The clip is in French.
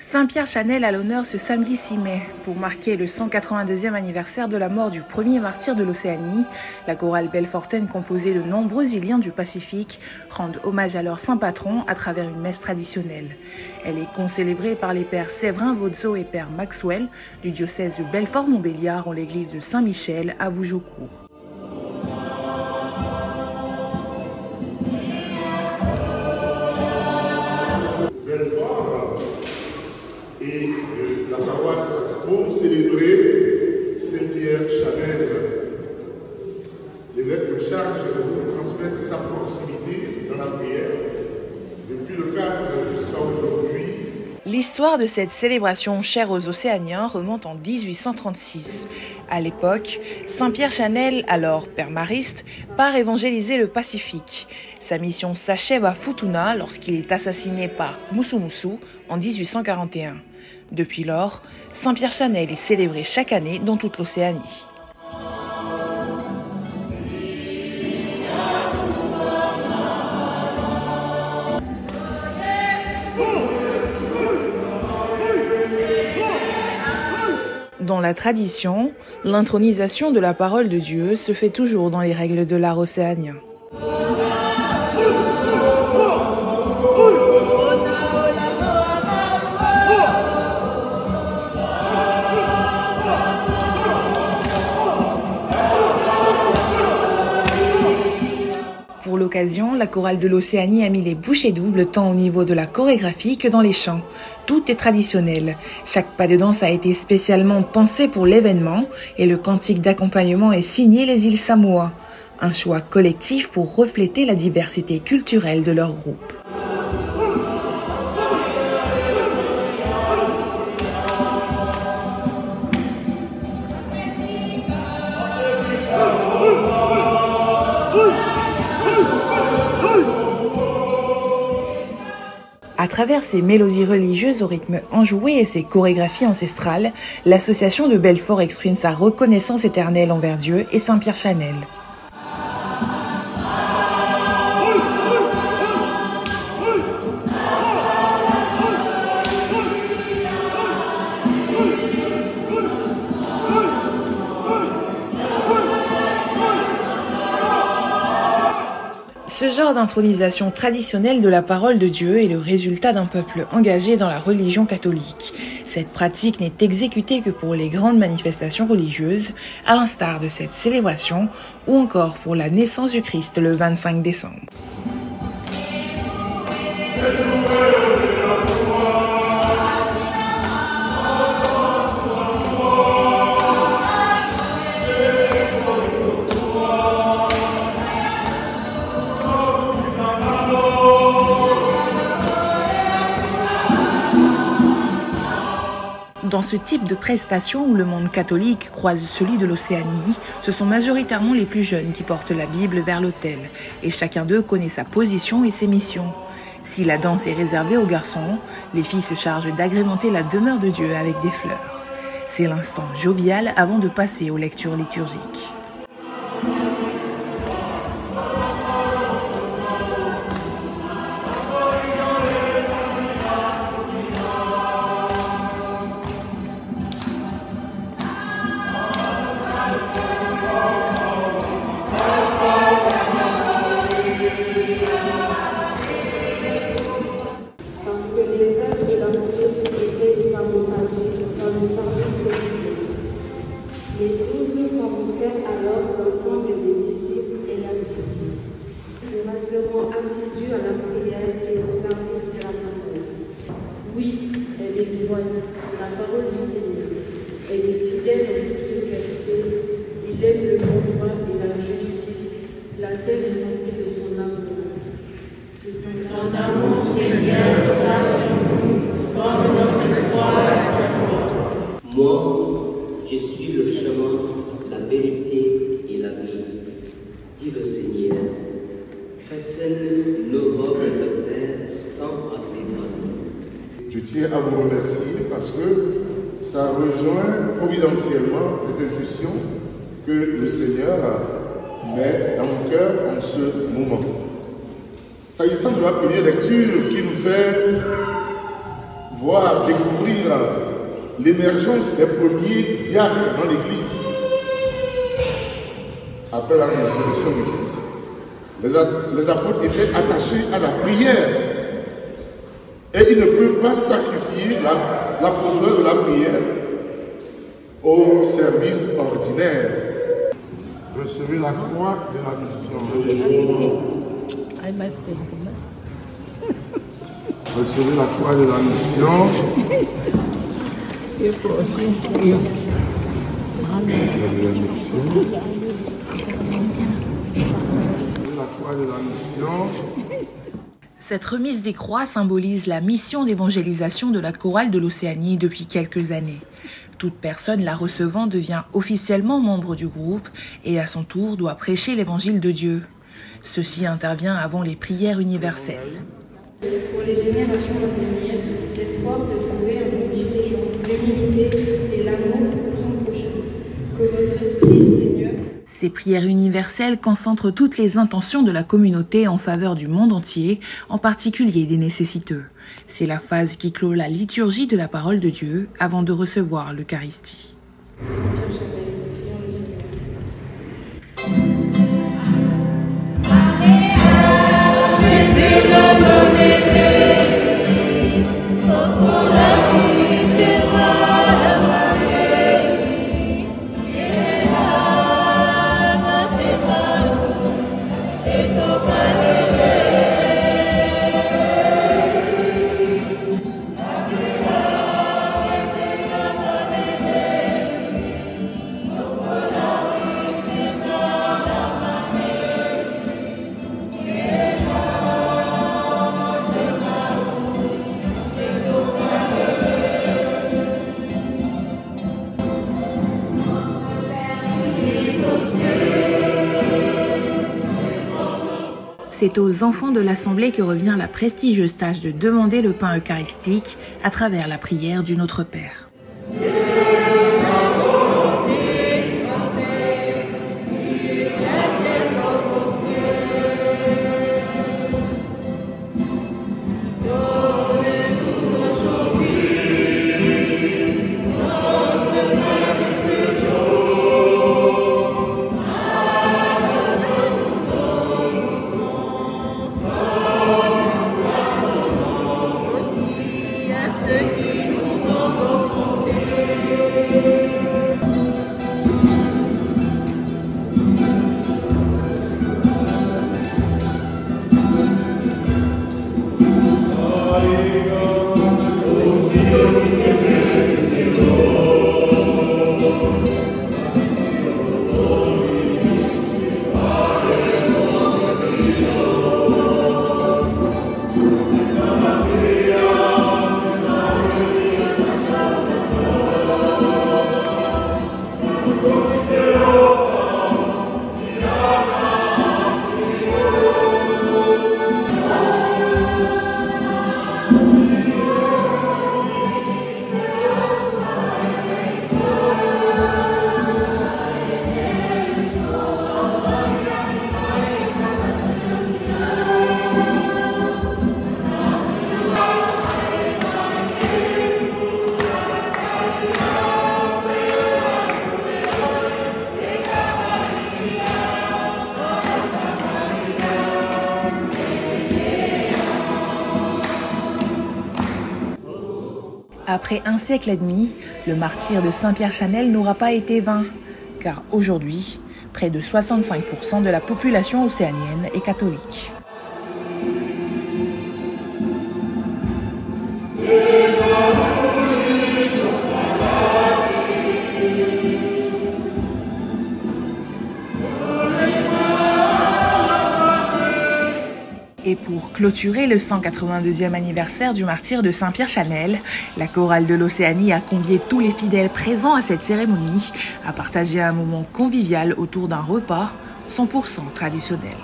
Saint-Pierre Chanel à l'honneur ce samedi 6 mai. Pour marquer le 182e anniversaire de la mort du premier martyr de l'Océanie, la chorale belfortaine composée de nombreux îliens du Pacifique rendent hommage à leur saint patron à travers une messe traditionnelle. Elle est concélébrée par les pères Séverin Vozzo et père Maxwell du diocèse de Belfort-Montbéliard en l'église de Saint-Michel à Vougeaucourt. Et la paroisse pour célébrer Saint-Pierre Chanel. L'évêque me charge de vous transmettre sa proximité dans la prière depuis le 4 jusqu'à aujourd'hui. L'histoire de cette célébration chère aux Océaniens remonte en 1836. À l'époque, Saint-Pierre Chanel, alors père mariste, part évangéliser le Pacifique. Sa mission s'achève à Futuna lorsqu'il est assassiné par Musu en 1841. Depuis lors, Saint-Pierre Chanel est célébré chaque année dans toute l'Océanie. Dans la tradition, l'intronisation de la parole de Dieu se fait toujours dans les règles de l'art océanien. Pour l'occasion, la chorale de l'Océanie a mis les bouchées doubles tant au niveau de la chorégraphie que dans les chants. Tout est traditionnel. Chaque pas de danse a été spécialement pensé pour l'événement et le cantique d'accompagnement est signé les îles Samoa. Un choix collectif pour refléter la diversité culturelle de leur groupe. À travers ses mélodies religieuses au rythme enjoué et ses chorégraphies ancestrales, l'association de Belfort exprime sa reconnaissance éternelle envers Dieu et Saint-Pierre Chanel. Ce genre d'intronisation traditionnelle de la parole de Dieu est le résultat d'un peuple engagé dans la religion catholique. Cette pratique n'est exécutée que pour les grandes manifestations religieuses, à l'instar de cette célébration, ou encore pour la naissance du Christ le 25 décembre. Dans ce type de prestation où le monde catholique croise celui de l'Océanie, ce sont majoritairement les plus jeunes qui portent la Bible vers l'autel, et chacun d'eux connaît sa position et ses missions. Si la danse est réservée aux garçons, les filles se chargent d'agrémenter la demeure de Dieu avec des fleurs. C'est l'instant jovial avant de passer aux lectures liturgiques. Les 12 convoquèrent alors l'ensemble des disciples et leur dirent: nous resterons assidus à la prière et au service de la parole. Oui, elle est bonne, la parole du Seigneur. Elle est fidèle en tout ce qu'elle fait. Il aime le bon droit et la justice. La terre est remplie de son amour. Ton amour, Seigneur, soit sur nous, comme notre espoir en toi. Moi, je suis le chemin, la vérité et la vie, dit le Seigneur. Personne ne va vers le Père sans passer par nous. Je tiens à vous remercier parce que ça rejoint providentiellement les intuitions que le Seigneur met dans mon cœur en ce moment. S'agissant de la première lecture qui nous fait voir, découvrir l'émergence des premiers diacres dans l'Église. Après la résurrection de Christ, les apôtres étaient attachés à la prière. Et ils ne peuvent pas sacrifier la posture de la prière au service ordinaire. Recevez la croix de la mission. Recevez la croix de la mission. Cette remise des croix symbolise la mission d'évangélisation de la chorale de l'Océanie depuis quelques années. Toute personne la recevant devient officiellement membre du groupe et à son tour doit prêcher l'évangile de Dieu. Ceci intervient avant les prières universelles. Pour les générations à venir, l'espoir de trouver un bon dirigeant, l'humilité et l'amour pour son prochain. Que votre esprit, Seigneur. Ces prières universelles concentrent toutes les intentions de la communauté en faveur du monde entier, en particulier des nécessiteux. C'est la phase qui clôt la liturgie de la parole de Dieu avant de recevoir l'Eucharistie. C'est aux enfants de l'Assemblée que revient la prestigieuse tâche de demander le pain eucharistique à travers la prière du Notre Père. Après un siècle et demi, le martyre de Saint-Pierre-Chanel n'aura pas été vain, car aujourd'hui, près de 65% de la population océanienne est catholique. Et pour clôturer le 182e anniversaire du martyre de Saint-Pierre-Chanel, la chorale de l'Océanie a convié tous les fidèles présents à cette cérémonie à partager un moment convivial autour d'un repas 100% traditionnel.